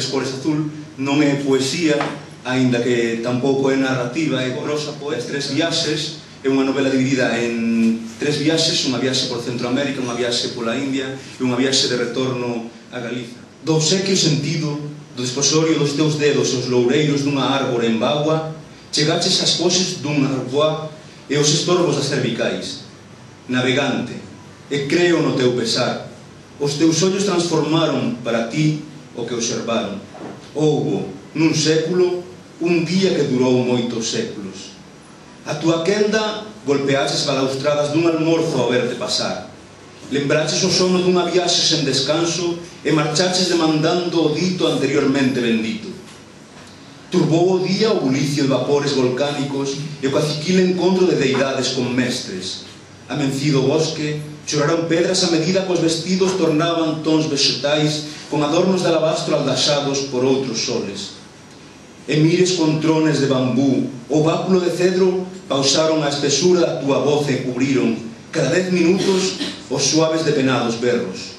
Cores azul non é poesía, aínda que tampouco é narrativa, é prosa, poes. Tres viaxes, é unha novela dividida en tres viaxes, unha viaxe por Centroamérica, unha viaxe pola India e unha viaxe de retorno a Galiza. Do obsequio sentido, do desposorio dos teus dedos aos loureiros dunha árbore en Bagua, chegaches as poses dun arboá e os estorbos das cervicais. Navegante, e creo no teu pesar, os teus ollos transformaron para ti o que observaron. Houbo, nun século, un día que durou moitos séculos. A túa quenda golpeaches balaustradas dun almorzo ao verte pasar. Lembraches o sono dunha viaxe sen descanso e marchaches demandando o dito anteriormente bendito. Turbou o día o bulicio de vapores volcánicos e o caciquil encontro de deidades con mestres. Amencido bosque, choraron pedras a medida que os vestidos tornaban tons vegetais con adornos de alabastro aldaxados por outros soles. Emires con trones de bambú, o báculo de cedro pausaron a espesura da túa voz e cubriron, cada 10 minutos, os suaves depenados berros.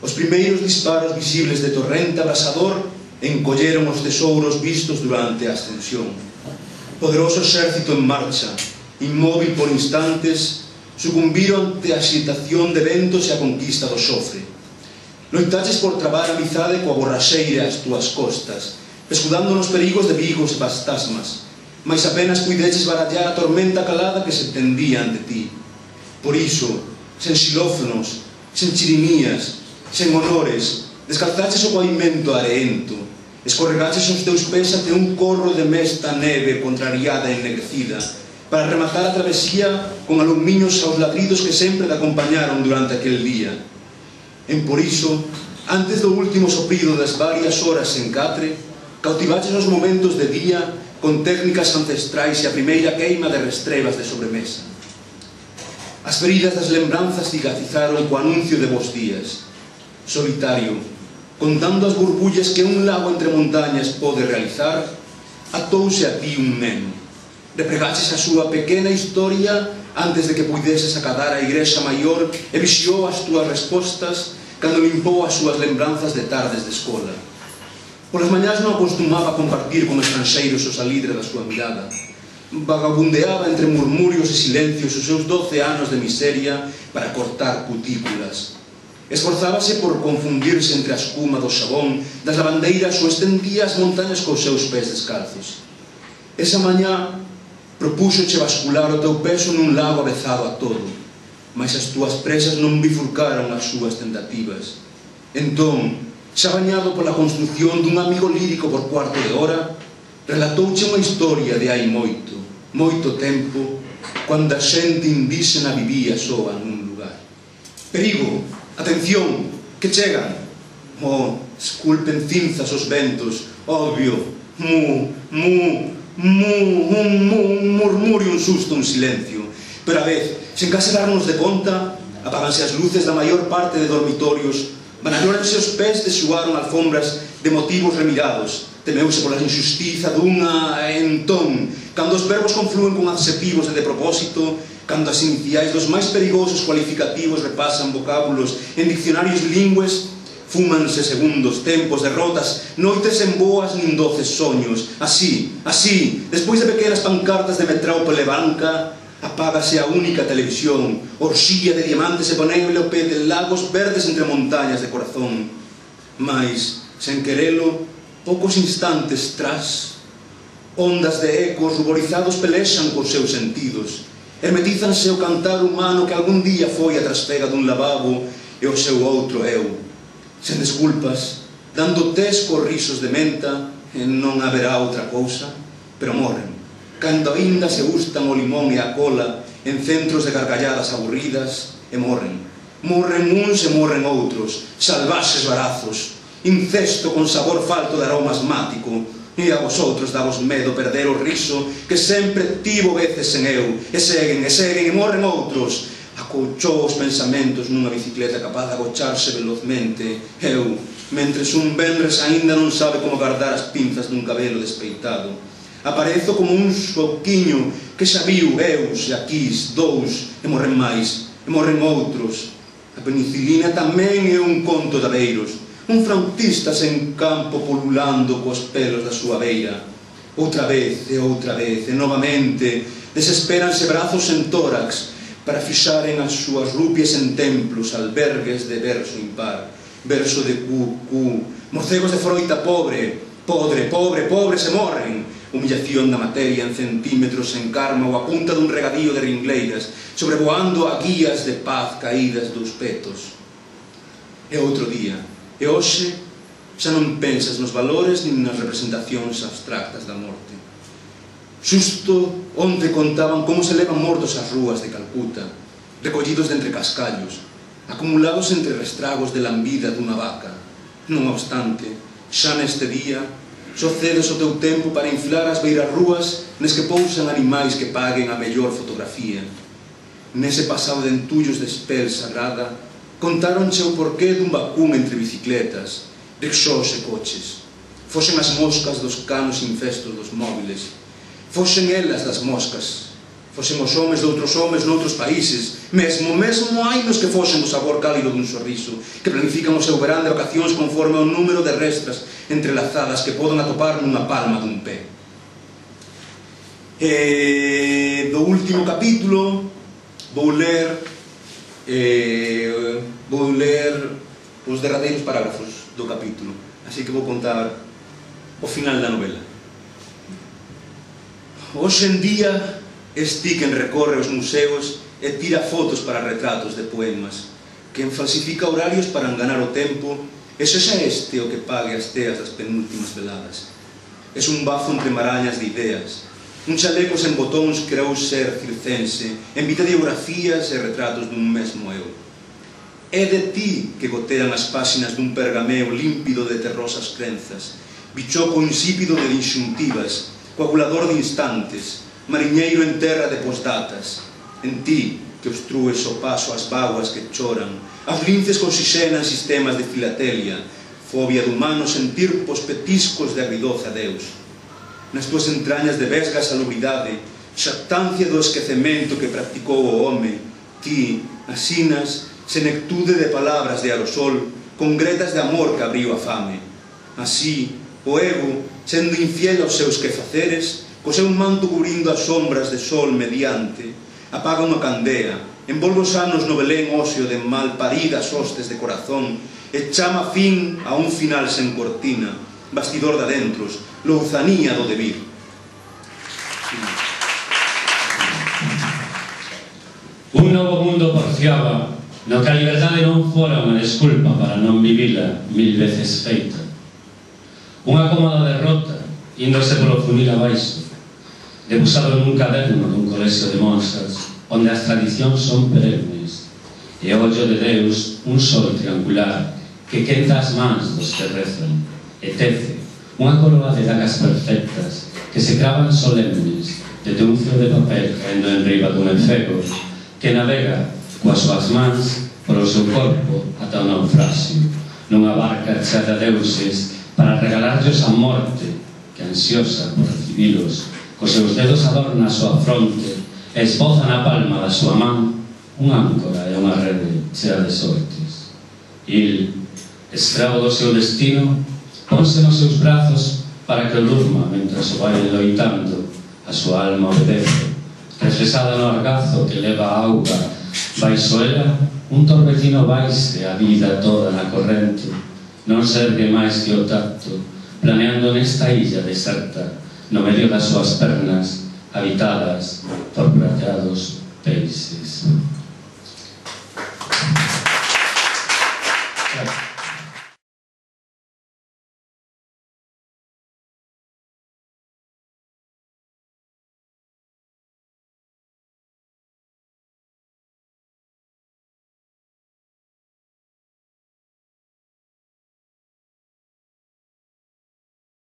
Os primeiros disparos visibles de torrente abrasador encolleron os tesouros vistos durante a ascensión. Poderoso exército en marcha, inmóvil por instantes, sucumbiron ante a excitación de ventos e a conquista do xofre. Loitaches por trabar a amizade coa borraxeira ás túas costas, escudando nos perigos de vigos e fantasmas, mas apenas puideches barallar a tormenta calada que se tendía ante ti. Por iso, sen xilófonos, sen chirimías, sen honores, descalzaches o pavimento areento, escorregaches os teus pés ante un corro de mesta neve contrariada e ennegrecida, para rematar a travesía con alumiños aos ladridos que sempre te acompañaron durante aquel día. En por iso, antes do último sopido das varias horas en catre, cautivaches os momentos de día con técnicas ancestrais e a primeira queima de restrebas de sobremesa. As feridas das lembranzas cicatrizaron co anuncio de vos días. Solitario, contando as burbullas que un lago entre montañas pode realizar, atouse a ti un neno. Repregaches a súa pequena historia antes de que puideses acadar a igrexa maior e vixiou as túas respostas cando limpou as súas lembranzas de tardes de escola. Polas mañás non acostumaba a compartir con estranxeiros o salidre da súa mirada. Vagabundeaba entre murmurios e silencios os seus 12 anos de miseria para cortar cutículas. Esforzábase por confundirse entre a escuma do xabón das lavandeiras ou estendía as montañas cos seus pés descalzos. Esa mañá propúxoche bascular o teu peso nun lago avezado a todo, mas as túas presas non bifurcaron as súas tentativas. Entón, xa bañado pola construción dun amigo lírico por cuarto de hora, relatouche unha historia de hai moito, moito tempo, cando a xente indíxena vivía soa nun lugar. Perigo, atención, que chegan. Oh, esculpen cinzas os ventos, obvio, un murmurio, un susto, un silencio. Pero a vez, sen case darnos de conta, apáganse as luces da maior parte de dormitorios, vanagloranse os pés de suaron alfombras de motivos remirados, temeuse pola injustiza dunha entón, cando os verbos confluen con adxetivos de propósito, cando as iniciais dos máis perigosos cualificativos repasan vocábulos en diccionarios lingües, fúmanse segundos, tempos, derrotas, noites en boas nin doces soños. Así, despois de pequenas pancartas de metrópole branca, apágase a única televisión, orxía de diamantes e ponélope de lagos verdes entre montañas de corazón. Mais, sen querelo, poucos instantes tras, ondas de ecos ruborizados pelexan cos seus sentidos, hermetízanse o cantar humano que algún día foi a traspega dun lavabo e o seu outro eu. Sen desculpas, dando tesco risos de menta, e non haberá outra cousa, pero morren, cando aínda se gustan o limón e a cola en centros de gargalladas aburridas, e morren. Morren uns e morren outros, salvaxes barazos, incesto con sabor falto de aroma asmático, e a vosotros davos medo perder o riso que sempre tivo veces en eu, e seguen, e morren outros. Acouchou os pensamentos nunha bicicleta capaz de agocharse velozmente. Eu, mentres un venres aínda non sabe como guardar as pinzas dun cabelo despeitado, aparezo como un xoquiño que xa viu eus e aquís, dous, e morren máis, e morren outros. A penicilina tamén é un conto de abeiros, un frontista sen campo polulando cos pelos da súa beira. Outra vez, e novamente, desesperanse brazos en tórax para fixaren as súas rupias en templos, albergues de verso impar, verso de cu, morcegos de froita pobre, pobre se morren, humillación da materia en centímetros en karma ou a punta dun regadío de ringleiras, sobrevoando a guías de paz caídas dos petos. É outro día, e hoxe xa non pensas nos valores nin nas representacións abstractas da morte. Xusto onde contaban como se levan mortos as rúas de Calcuta, recollidos de entre cascallos, acumulados entre restragos de lambida dunha vaca. Non obstante, xa neste día, só cedes o teu tempo para inflar as beiras rúas nes que pousan animais que paguen a mellor fotografía. Nese pasado de entullos de espel sagrada, contaronche o porqué dun vacún entre bicicletas, rickshaws e coches. Fosen as moscas dos canos infestos dos móviles, fosen elas das moscas, fosen os homes de outros homes noutros países, mesmo hai nos que fosen o sabor cálido dun sorriso, que planifican o seu verán de vacacións conforme ao número de restras entrelazadas que poden atopar nunha palma dun pé. Do último capítulo vou ler os derradeiros parágrafos do capítulo, así que vou contar o final da novela. Hoxe en día, esti quen recorre os museos e tira fotos para retratos de poemas, quen falsifica horarios para enganar o tempo, e sexa este o que pague as teas das penúltimas veladas. Es un bafo entre marañas de ideas, un chaleco sen botóns creou ser circense, en videografías e retratos dun mesmo eu. É de ti que gotean as páxinas dun pergameo límpido de terrosas crenzas, bichoco insípido de inxuntivas, coagulador de instantes, mariñeiro en terra de posdatas. En ti que obstrues o paso ás vaguas que choran, as linces que oxigenan sistemas de filatelia, fobia de humano sentir pos petiscos de agridoce adeus. Nas tuas entrañas de vesga salubridade, xactancia do esquecemento que practicou o home, ti, asinas, senectude de palabras de aerosol, con gretas de amor que abriu a fame. Así, o ego, sendo infiel aos seus quefaceres, co seu manto cubrindo as sombras de sol mediante, apaga unha candea, envolve os anos no belén óseo de mal paridas hostes de corazón e chama fin a un final sen cortina, bastidor de adentros, louzanía do devir. Un novo mundo porfiaba no que a liberdade non fora unha desculpa para non vivila 1000 veces feita. Unha cómoda derrota, índose polo funil abaixo, debusado nun caderno dun colexio de monxas, onde as tradicións son perennes, e o ollo de Deus un sol triangular que quenta as mans dos que rezan, e tece unha coroa de dagas perfectas que se cravan solemnes desde un fio de papel caendo en riba dun enferro que navega coas súas mans polo seu corpo ata o naufraxio, nunha barca chea de deuses para regalarllos a morte que, ansiosa por recibilos, cos seus dedos adorna a súa fronte e esboza na palma da súa man unha áncora e unha rede chea de sortes. Il, escravo do seu destino, ponse nos seus brazos para que o durma mentras o vai loitando, a súa alma obedece, refresada no argazo que leva a auga baixo ela, un torbellino baixe a vida toda na corrente, non serve máis que o tacto, planeando nesta illa deserta, no medio das súas pernas, habitadas por prateados peixes. Gracias.